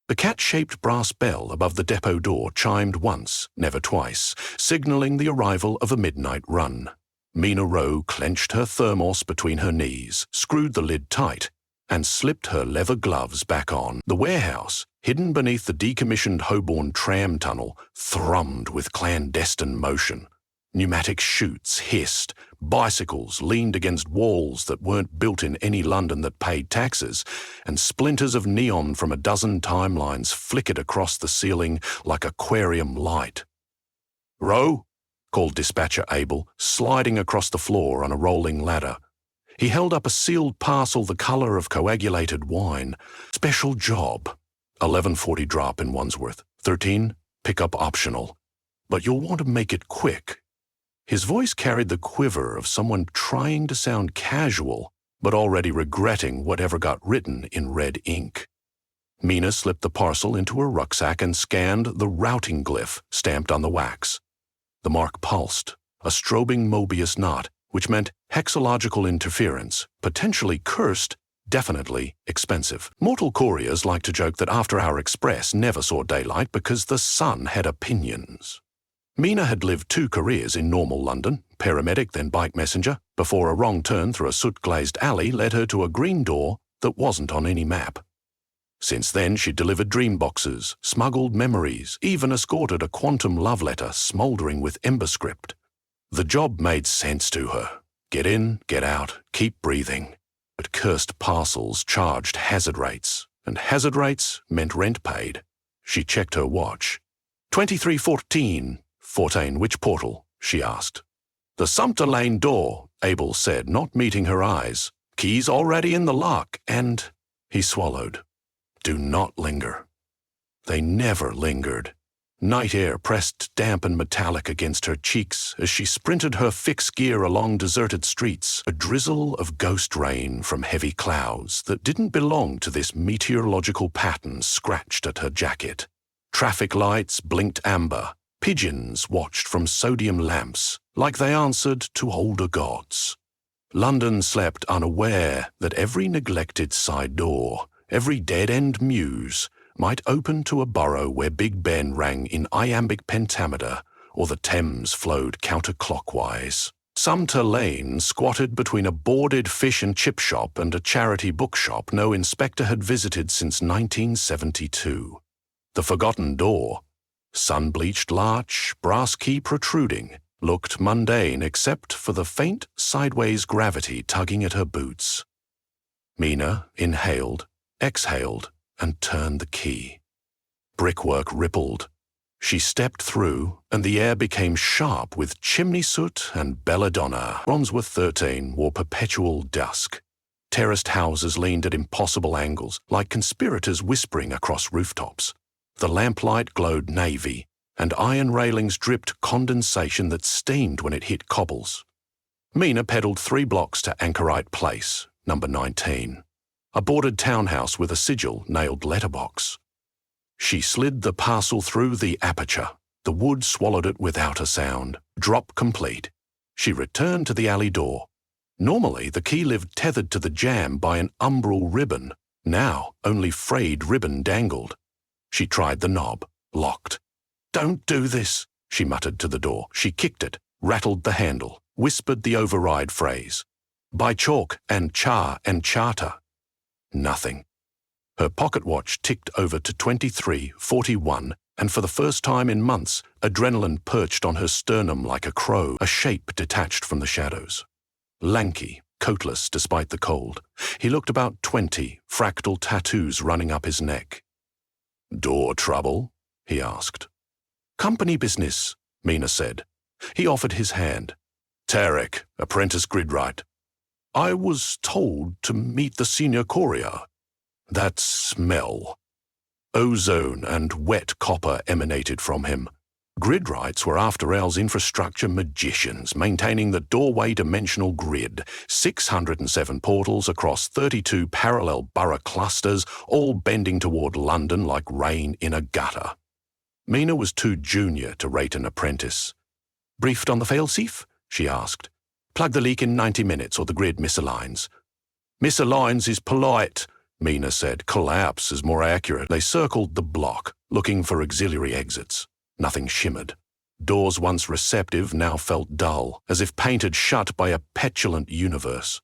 The cat-shaped brass bell above the depot door chimed once, never twice, signalling the arrival of a midnight run. Mina Rowe clenched her thermos between her knees, screwed the lid tight, and slipped her leather gloves back on. The warehouse, hidden beneath the decommissioned Holborn tram tunnel, thrummed with clandestine motion. Pneumatic chutes hissed, bicycles leaned against walls that weren't built in any London that paid taxes, and splinters of neon from a dozen timelines flickered across the ceiling like aquarium light. "Rowe?" called dispatcher Abel, sliding across the floor on a rolling ladder. He held up a sealed parcel the colour of coagulated wine. "Special job. 11:40 drop in Wandsworth. 13, pickup optional. But you'll want to make it quick." His voice carried the quiver of someone trying to sound casual, but already regretting whatever got written in red ink. Mina slipped the parcel into her rucksack and scanned the routing glyph stamped on the wax. The mark pulsed, a strobing Mobius knot, which meant hexalogical interference, potentially cursed, definitely expensive. Mortal couriers like to joke that after-hour express never saw daylight because the sun had opinions. Mina had lived 2 careers in normal London, paramedic then bike messenger, before a wrong turn through a soot-glazed alley led her to a green door that wasn't on any map. Since then, she'd delivered dream boxes, smuggled memories, even escorted a quantum love letter smouldering with ember script. The job made sense to her. Get in, get out, keep breathing. But cursed parcels charged hazard rates, and hazard rates meant rent paid. She checked her watch. 23:14. 14, which portal? She asked. "The Sumpter Lane door," Abel said, not meeting her eyes. "Keys already in the lock, and—" He swallowed. "Do not linger." They never lingered. Night air pressed damp and metallic against her cheeks as she sprinted her fixed gear along deserted streets, a drizzle of ghost rain from heavy clouds that didn't belong to this meteorological pattern scratched at her jacket. Traffic lights blinked amber. Pigeons watched from sodium lamps, like they answered to older gods. London slept unaware that every neglected side door, every dead-end mews, might open to a borough where Big Ben rang in iambic pentameter, or the Thames flowed counterclockwise. Sumter Lane squatted between a boarded fish and chip shop and a charity bookshop no inspector had visited since 1972. The forgotten door, sun-bleached larch, brass key protruding, looked mundane except for the faint sideways gravity tugging at her boots. Mina inhaled, exhaled, and turned the key. Brickwork rippled. She stepped through, and the air became sharp with chimney soot and belladonna. Wandsworth 13 wore perpetual dusk. Terraced houses leaned at impossible angles, like conspirators whispering across rooftops. The lamplight glowed navy, and iron railings dripped condensation that steamed when it hit cobbles. Mina pedalled 3 blocks to Anchorite Place, number 19, a boarded townhouse with a sigil nailed letterbox. She slid the parcel through the aperture. The wood swallowed it without a sound. Drop complete. She returned to the alley door. Normally, the key lived tethered to the jamb by an umbral ribbon. Now, only frayed ribbon dangled. She tried the knob. Locked. "Don't do this," she muttered to the door. She kicked it, rattled the handle, whispered the override phrase. "By chalk and char and charter." Nothing. Her pocket watch ticked over to 23:41, and for the first time in months, adrenaline perched on her sternum like a crow, a shape detached from the shadows. Lanky, coatless despite the cold. He looked about 20, fractal tattoos running up his neck. "Door trouble?" he asked. "Company business," Mina said. He offered his hand. "Tarek, apprentice gridwright. I was told to meet the senior courier. That smell." Ozone and wet copper emanated from him. Gridwrights were After Hours infrastructure magicians, maintaining the doorway dimensional grid, 607 portals across 32 parallel borough clusters, all bending toward London like rain in a gutter. Mina was too junior to rate an apprentice. "Briefed on the failsafe?" she asked. "Plug the leak in 90 minutes or the grid misaligns." "Misaligns is polite," Mina said. Collapse is more accurate. They circled the block, looking for auxiliary exits. Nothing shimmered. Doors once receptive now felt dull, as if painted shut by a petulant universe.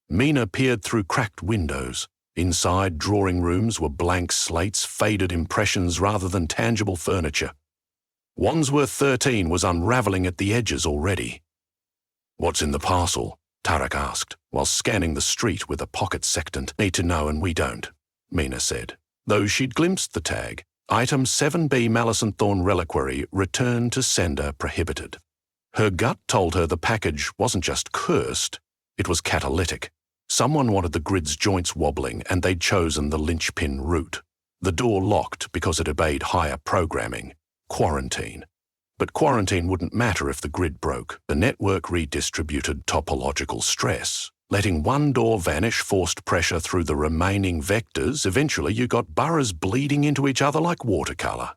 Mina peered through cracked windows. Inside, drawing rooms were blank slates, faded impressions rather than tangible furniture. Wandsworth 13 was unravelling at the edges already. "What's in the parcel?" Tarek asked, while scanning the street with a pocket sextant. "Need to know and we don't," Mina said. Though she'd glimpsed the tag, Item 7B Malison Thorn Reliquary, return to sender prohibited. Her gut told her the package wasn't just cursed, it was catalytic. Someone wanted the grid's joints wobbling and they'd chosen the linchpin route. The door locked because it obeyed higher programming, quarantine. But quarantine wouldn't matter if the grid broke. The network redistributed topological stress. Letting one door vanish forced pressure through the remaining vectors. Eventually you got boroughs bleeding into each other like watercolour.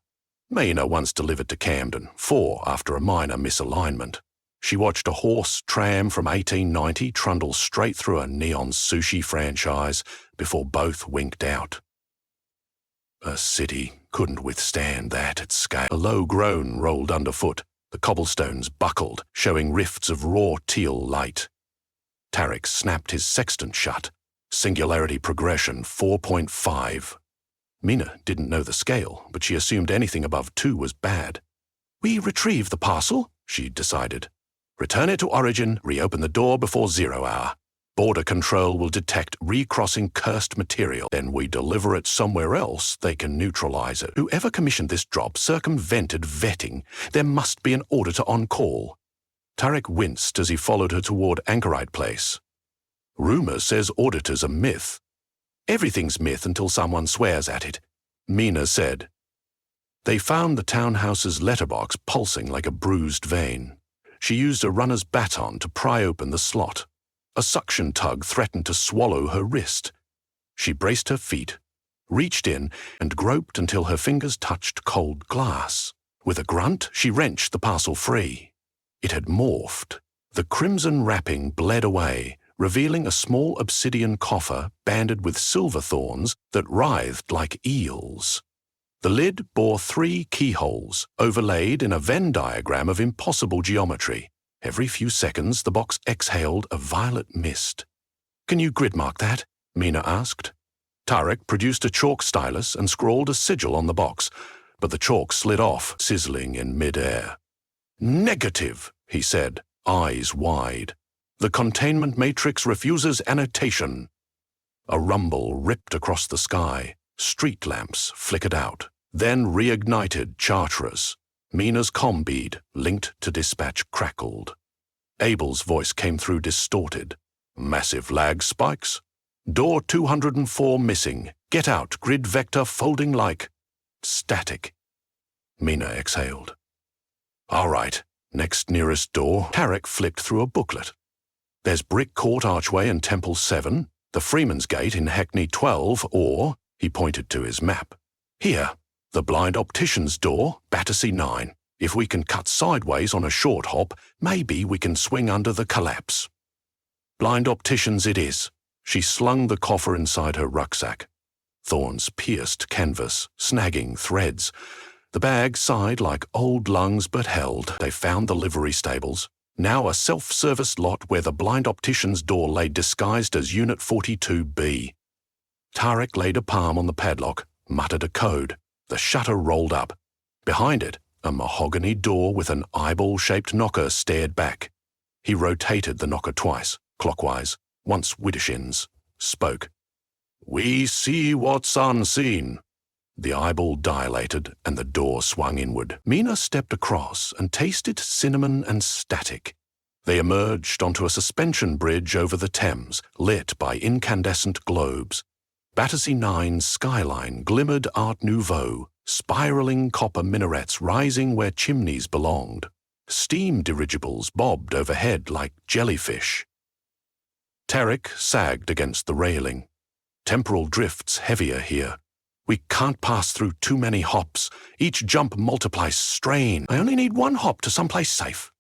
Mina once delivered to Camden, 4 after a minor misalignment. She watched a horse tram from 1890 trundle straight through a neon sushi franchise before both winked out. A city couldn't withstand that at scale. A low groan rolled underfoot. The cobblestones buckled, showing rifts of raw teal light. Tarek snapped his sextant shut. Singularity progression 4.5. Mina didn't know the scale, but she assumed anything above 2 was bad. "We retrieve the parcel," she decided. "Return it to Origin, reopen the door before 0 hour. Border control will detect recrossing cursed material. Then we deliver it somewhere else, they can neutralize it. Whoever commissioned this job circumvented vetting. There must be an auditor on call." Tarek winced as he followed her toward Anchorite Place. "Rumour says auditors are myth." "Everything's myth until someone swears at it," Mina said. They found the townhouse's letterbox pulsing like a bruised vein. She used a runner's baton to pry open the slot. A suction tug threatened to swallow her wrist. She braced her feet, reached in, and groped until her fingers touched cold glass. With a grunt, she wrenched the parcel free. It had morphed. The crimson wrapping bled away, revealing a small obsidian coffer banded with silver thorns that writhed like eels. The lid bore 3 keyholes, overlaid in a Venn diagram of impossible geometry. Every few seconds, the box exhaled a violet mist. "Can you gridmark that?" Mina asked. Tarek produced a chalk stylus and scrawled a sigil on the box, but the chalk slid off, sizzling in mid-air. "Negative," he said, eyes wide. "The containment matrix refuses annotation." A rumble ripped across the sky. Street lamps flickered out, then reignited charterers. Mina's comm bead, linked to dispatch, crackled. Abel's voice came through distorted. "Massive lag spikes. Door 204 missing. Get out, grid vector folding like..." Static. Mina exhaled. "All right, next nearest door." Tarek flicked through a booklet. "There's Brick Court Archway in Temple 7, the Freeman's Gate in Hackney 12, or," he pointed to his map, "here, the Blind Optician's door, Battersea 9. If we can cut sideways on a short hop, maybe we can swing under the collapse." Blind Optician's it is. She slung the coffer inside her rucksack. Thorns pierced canvas, snagging threads. The bag sighed like old lungs but held. They found the livery stables. Now a self-service lot where the Blind Optician's door lay disguised as Unit 42B. Tarek laid a palm on the padlock, muttered a code. The shutter rolled up. Behind it, a mahogany door with an eyeball-shaped knocker stared back. He rotated the knocker twice, clockwise, once widdershins, spoke. "We see what's unseen." The eyeball dilated and the door swung inward. Mina stepped across and tasted cinnamon and static. They emerged onto a suspension bridge over the Thames, lit by incandescent globes. Battersea 9's skyline glimmered Art Nouveau, spiraling copper minarets rising where chimneys belonged. Steam dirigibles bobbed overhead like jellyfish. Tarek sagged against the railing. Temporal drift's heavier here. "We can't pass through too many hops. Each jump multiplies strain. I only need one hop to someplace safe."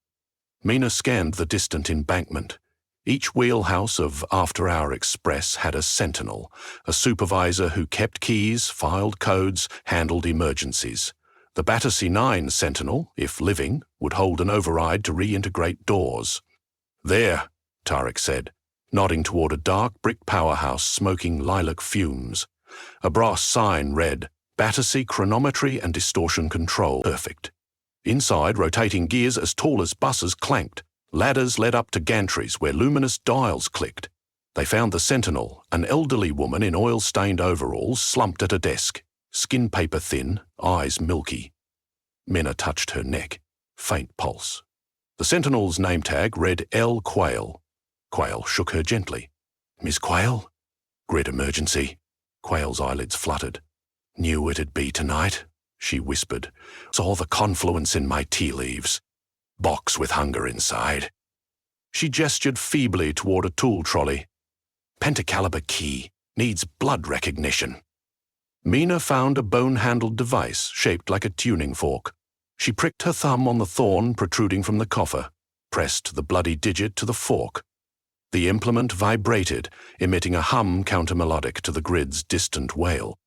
Mina scanned the distant embankment. Each wheelhouse of after-hour express had a sentinel, a supervisor who kept keys, filed codes, handled emergencies. The Battersea 9 sentinel, if living, would hold an override to reintegrate doors. "There," Tarek said, nodding toward a dark brick powerhouse smoking lilac fumes. A brass sign read, "Battersea Chronometry and Distortion Control Perfect." Inside, rotating gears as tall as buses clanked. Ladders led up to gantries where luminous dials clicked. They found the sentinel, an elderly woman in oil-stained overalls, slumped at a desk, skin paper thin, eyes milky. Minna touched her neck. Faint pulse. The sentinel's name tag read L. Quayle. Quayle shook her gently. "Miss Quayle?" "Grid emergency." Quayle's eyelids fluttered. "Knew it'd be tonight," she whispered. "Saw the confluence in my tea leaves. Box with hunger inside." She gestured feebly toward a tool trolley. "Pentacaliber key. Needs blood recognition." Mina found a bone-handled device shaped like a tuning fork. She pricked her thumb on the thorn protruding from the coffer, pressed the bloody digit to the fork. The implement vibrated, emitting a hum countermelodic to the grid's distant wail.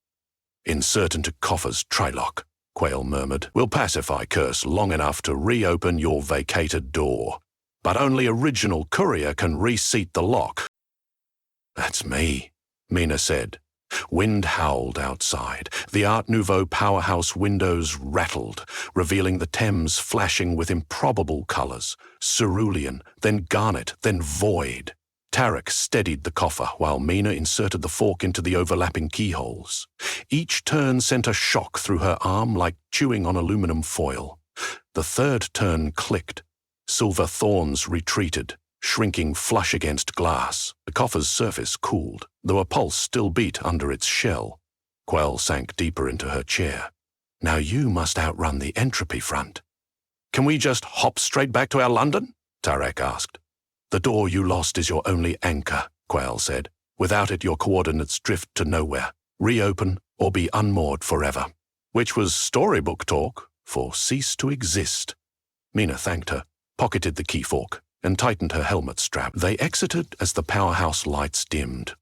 "Insert into coffer's trilock," Quayle murmured. "Will pacify curse long enough to reopen your vacated door. But only original Courier can reseat the lock." "That's me," Mina said. Wind howled outside. The Art Nouveau powerhouse windows rattled, revealing the Thames flashing with improbable colours, cerulean, then garnet, then void. Tarek steadied the coffer while Mina inserted the fork into the overlapping keyholes. Each turn sent a shock through her arm like chewing on aluminum foil. The third turn clicked. Silver thorns retreated, shrinking flush against glass. The coffer's surface cooled, though a pulse still beat under its shell. Quayle sank deeper into her chair. "Now you must outrun the entropy front." "Can we just hop straight back to our London?" Tarek asked. "The door you lost is your only anchor," Quayle said. "Without it, your coordinates drift to nowhere. Reopen or be unmoored forever." Which was storybook talk for cease to exist. Mina thanked her, pocketed the key fork, and tightened her helmet strap. They exited as the powerhouse lights dimmed.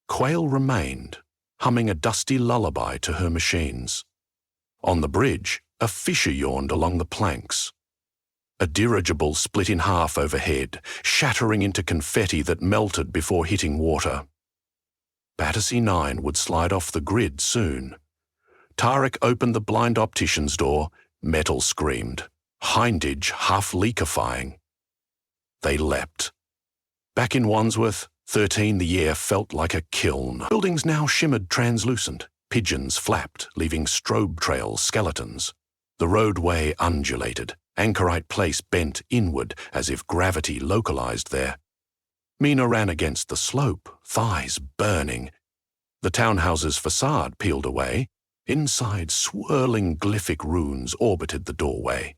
Quayle remained, humming a dusty lullaby to her machines. On the bridge, a fissure yawned along the planks. A dirigible split in half overhead, shattering into confetti that melted before hitting water. Battersea 9 would slide off the grid soon. Tarek opened the blind optician's door. Metal screamed, hindage half leakifying. They leapt. Back in Wandsworth, 13, the air felt like a kiln. Buildings now shimmered translucent. Pigeons flapped, leaving strobe trail skeletons. The roadway undulated. Anchorite Place bent inward as if gravity localized there. Mina ran against the slope, thighs burning. The townhouse's facade peeled away. Inside, swirling glyphic runes orbited the doorway.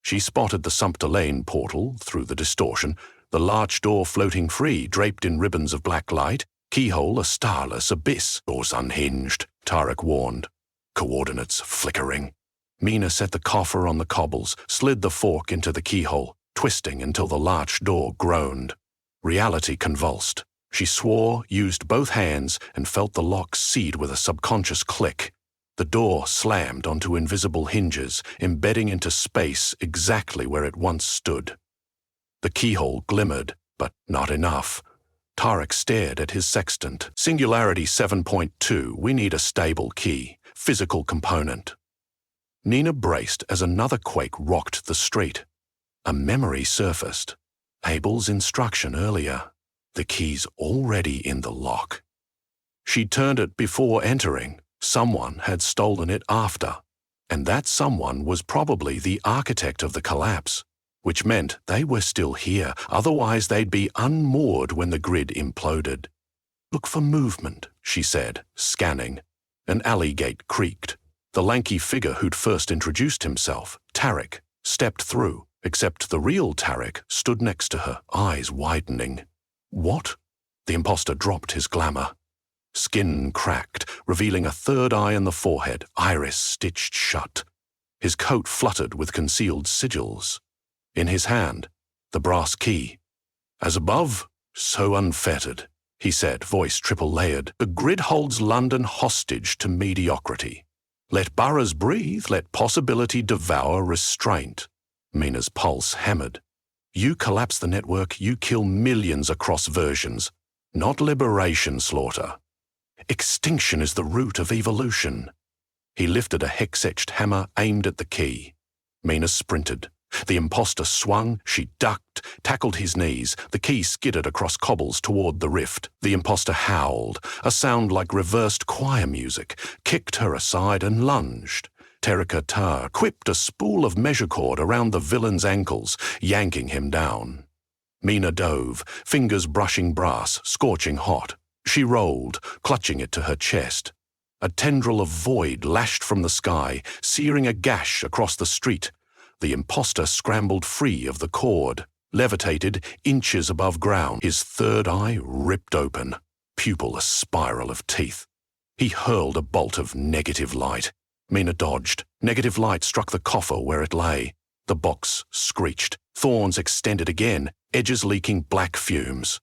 She spotted the Sumpter Lane portal through the distortion, the large door floating free, draped in ribbons of black light, keyhole a starless abyss. "Doors unhinged," Tarek warned. Coordinates flickering. Mina set the coffer on the cobbles, slid the fork into the keyhole, twisting until the large door groaned. Reality convulsed. She swore, used both hands, and felt the lock seed with a subconscious click. The door slammed onto invisible hinges, embedding into space exactly where it once stood. The keyhole glimmered, but not enough. Tarek stared at his sextant. "Singularity 7.2, we need a stable key, physical component." Nina braced as another quake rocked the street. A memory surfaced. Abel's instruction earlier. The key's already in the lock. She turned it before entering. Someone had stolen it after. And that someone was probably the architect of the collapse, which meant they were still here, otherwise they'd be unmoored when the grid imploded. "Look for movement," she said, scanning. An alley gate creaked. The lanky figure who'd first introduced himself, Tarek, stepped through, except the real Tarek stood next to her, eyes widening. "What?" The imposter dropped his glamour. Skin cracked, revealing a third eye in the forehead, iris stitched shut. His coat fluttered with concealed sigils. In his hand, the brass key. As above, so unfettered, he said, voice triple-layered. The grid holds London hostage to mediocrity. Let boroughs breathe, let possibility devour restraint. Mina's pulse hammered. You collapse the network, you kill millions across versions. Not liberation slaughter. Extinction is the root of evolution. He lifted a hex-etched hammer aimed at the key. Mina sprinted. The imposter swung, she ducked, tackled his knees. The key skidded across cobbles toward the rift. The imposter howled, a sound like reversed choir music, kicked her aside and lunged. Terika Tar quipped a spool of measure cord around the villain's ankles, yanking him down. Mina dove, fingers brushing brass, scorching hot. She rolled, clutching it to her chest. A tendril of void lashed from the sky, searing a gash across the street. The imposter scrambled free of the cord, levitated inches above ground, his third eye ripped open, pupil a spiral of teeth. He hurled a bolt of negative light. Mina dodged. Negative light struck the coffer where it lay. The box screeched. Thorns extended again, edges leaking black fumes.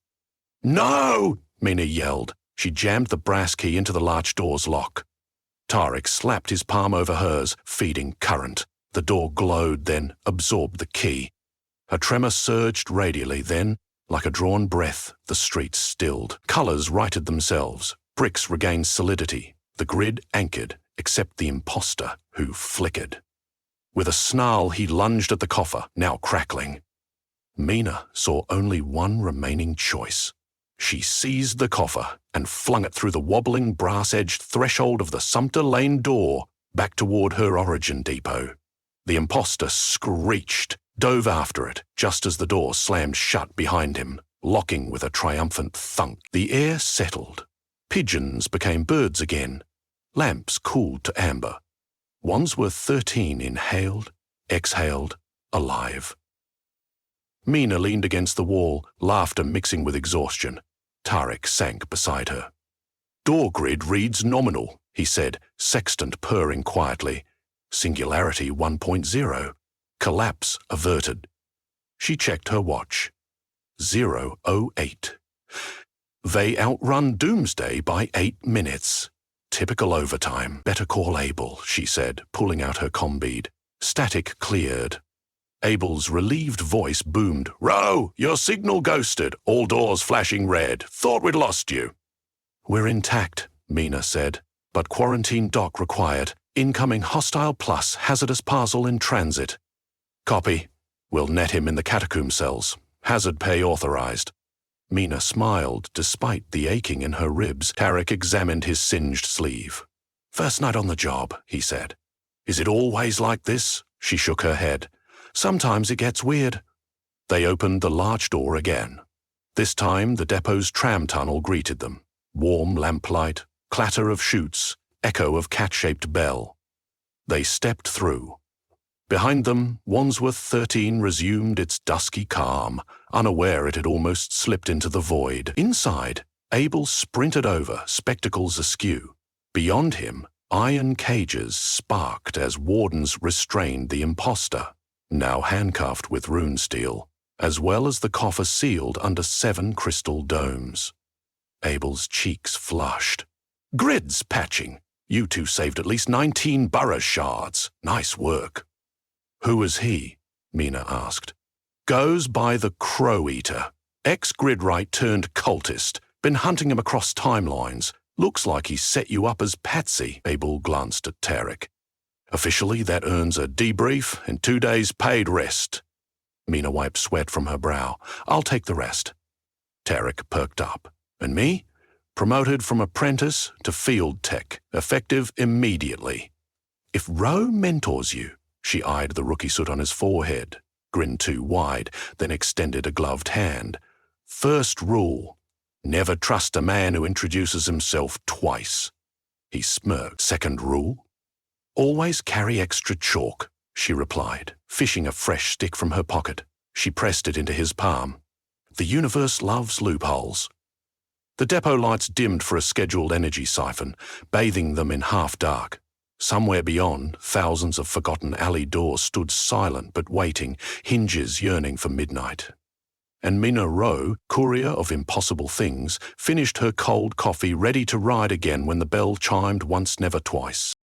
"No!" Mina yelled. She jammed the brass key into the large door's lock. Tarek slapped his palm over hers, feeding current. The door glowed, then absorbed the key. A tremor surged radially, then, like a drawn breath, the streets stilled. Colors righted themselves. Bricks regained solidity. The grid anchored, except the imposter, who flickered. With a snarl, he lunged at the coffer, now crackling. Mina saw only one remaining choice. She seized the coffer and flung it through the wobbling, brass-edged threshold of the Sumter Lane door back toward her origin depot. The imposter screeched, dove after it, just as the door slammed shut behind him, locking with a triumphant thunk. The air settled. Pigeons became birds again. Lamps cooled to amber. Wandsworth 13 inhaled, exhaled, alive. Mina leaned against the wall, laughter mixing with exhaustion. Tarek sank beside her. Door grid reads nominal, he said, sextant purring quietly. Singularity 1.0. Collapse averted. She checked her watch. 0:08. They outrun Doomsday by 8 minutes. Typical overtime. Better call Abel, she said, pulling out her comm bead. Static cleared. Abel's relieved voice boomed. "Row, your signal ghosted. All doors flashing red. Thought we'd lost you." "We're intact," Mina said, "but quarantine dock required. Incoming hostile plus hazardous parcel in transit." "Copy. We'll net him in the catacomb cells. Hazard pay authorized." Mina smiled despite the aching in her ribs. Tarek examined his singed sleeve. "First night on the job," he said. "Is it always like this?" She shook her head. "Sometimes it gets weird." They opened the large door again. This time the depot's tram tunnel greeted them. Warm lamplight, clatter of chutes, echo of cat-shaped bell. They stepped through. Behind them, Wandsworth 13 resumed its dusky calm, unaware it had almost slipped into the void. Inside, Abel sprinted over, spectacles askew. Beyond him, iron cages sparked as wardens restrained the imposter, now handcuffed with rune steel, as well as the coffer sealed under 7 crystal domes. Abel's cheeks flushed. "Grids patching. You two saved at least 19 borough shards. Nice work." "Who is he?" Mina asked. "Goes by the Crow Eater. Ex-Gridright turned cultist. Been hunting him across timelines. Looks like he set you up as Patsy." Abel glanced at Tarek. "Officially, that earns a debrief and 2 days paid rest." Mina wiped sweat from her brow. "I'll take the rest." Tarek perked up. "And me? Promoted from apprentice to field tech, effective immediately." "If Rowe mentors you," she eyed the rookie soot on his forehead, grinned too wide, then extended a gloved hand. "First rule, never trust a man who introduces himself twice." He smirked. "Second rule? Always carry extra chalk," she replied, fishing a fresh stick from her pocket. She pressed it into his palm. "The universe loves loopholes." The depot lights dimmed for a scheduled energy siphon, bathing them in half-dark. Somewhere beyond, thousands of forgotten alley doors stood silent but waiting, hinges yearning for midnight. and Mina Rowe, courier of impossible things, finished her cold coffee ready to ride again when the bell chimed once, never twice.